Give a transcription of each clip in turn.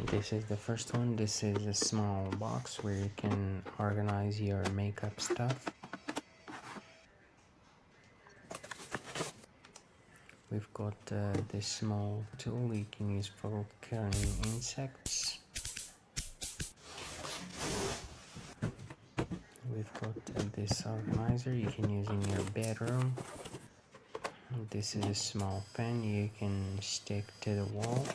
This is the first one. This is a small box where you can organize your makeup stuff. We've got this small tool you can use for killing insects. We've got this organizer you can use in your bedroom. This is a small pen you can stick to the wall.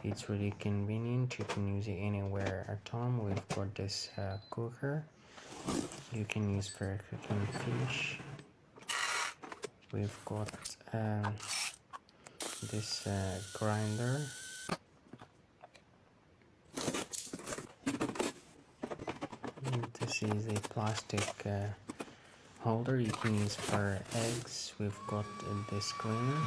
It's really convenient, you can use it anywhere at home. We've got this cooker you can use for cooking fish. We've got this grinder. This is a plastic holder you can use for eggs. We've got this cleaner.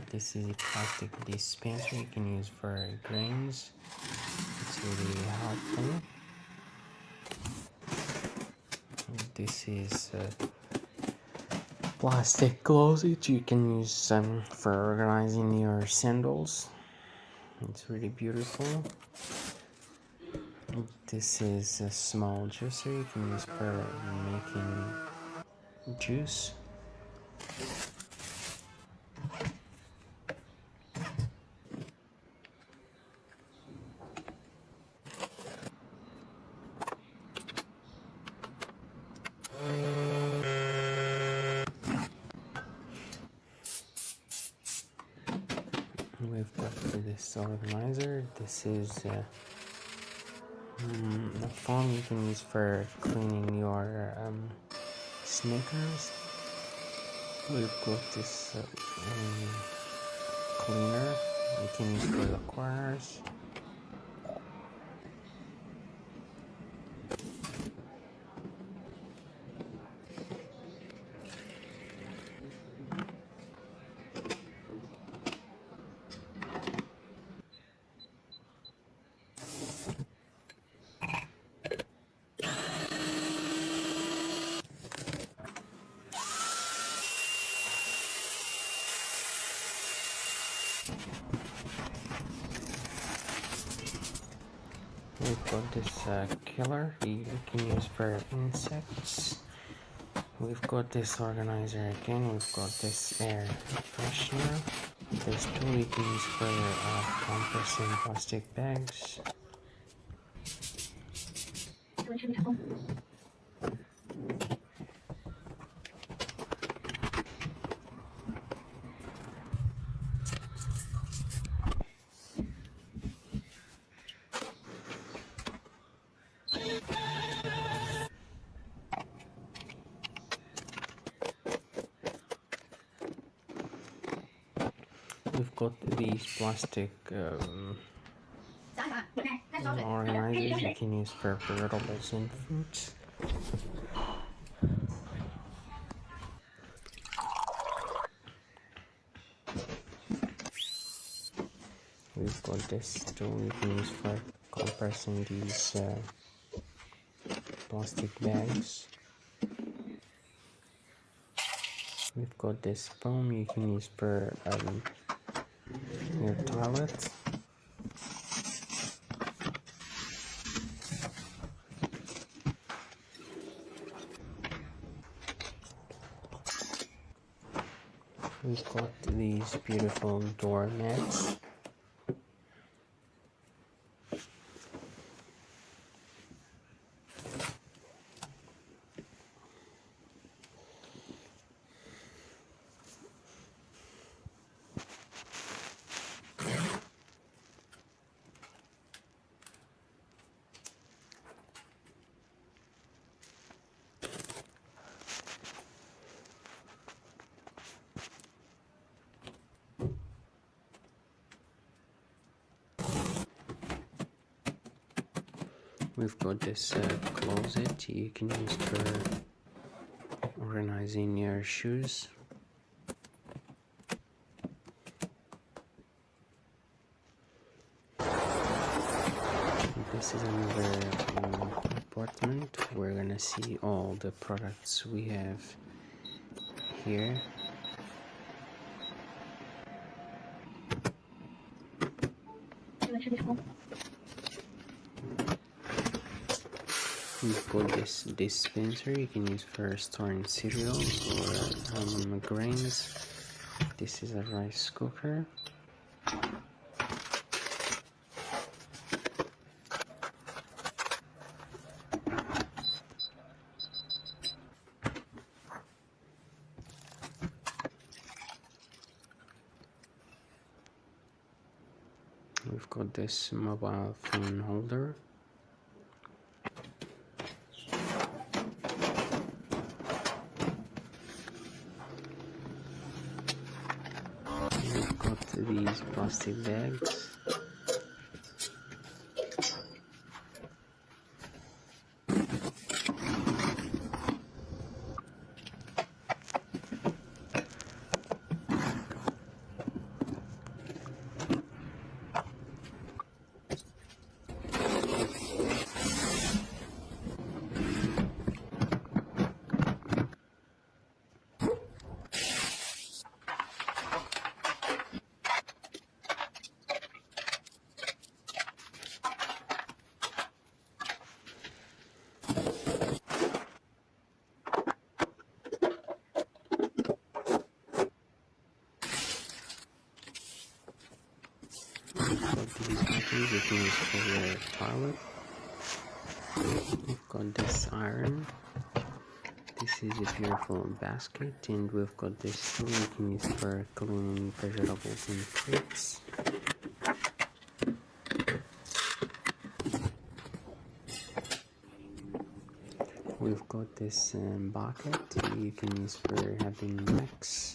This is a plastic dispenser you can use for grains. It's really helpful. This is a plastic closet you can use for organizing your sandals. It's really beautiful. This is a small juicer you can use for making juice. We've got this organizer. This is a foam you can use for cleaning your sneakers. We've got this cleaner you can use for the corners. We've got this killer you can use for insects. We've got this organizer again. We've got this air freshener. This tool you can use for compressing plastic bags. We've got these plastic organizers you can use for vegetables and fruits. We've got this tool you can use for compressing these plastic bags. We've got this foam you can use for your toilet. We've got these beautiful door mats. We've got this closet you can use for organizing your shoes. This is another apartment. We're gonna see all the products we have here. We've got this dispenser you can use for storing cereals or grains. This is a rice cooker. We've got this mobile phone holder. We've got these plastic bags. These buttons you can use for your toilet. We've got this iron. This is a beautiful basket, and we've got this tool you can use for cleaning vegetables and fruits. We've got this bucket you can use for having mix.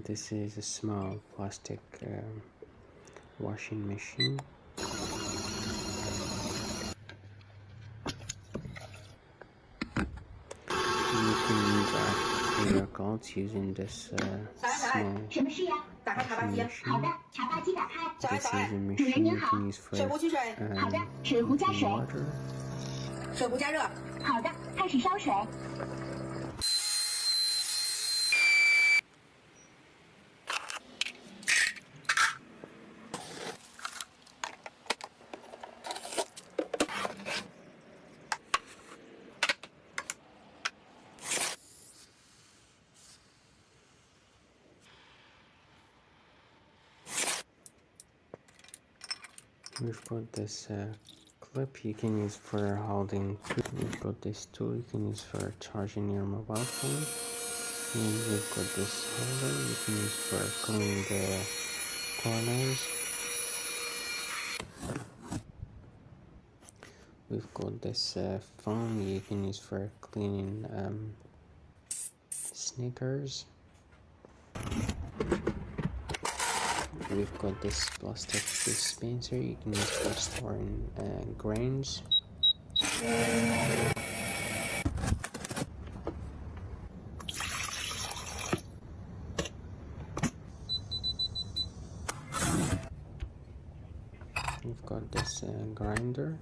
This is a small plastic washing machine. You can clean your clothes using this small washing machine. This is a machine you can use for heating water. We've got this clip you can use for holding. We've got this tool you can use for charging your mobile phone. And we've got this holder you can use for cleaning the corners. We've got this foam you can use for cleaning sneakers. We've got this plastic dispenser you can use for storing grains. We've got this grinder.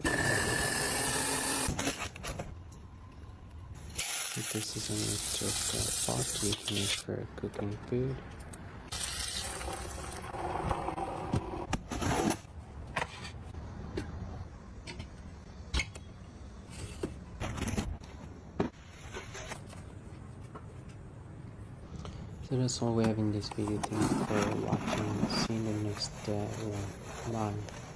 This is an electric pot you can use for cooking food. So that's all we have in this video. Thank you for watching. See you in the next one. Bye.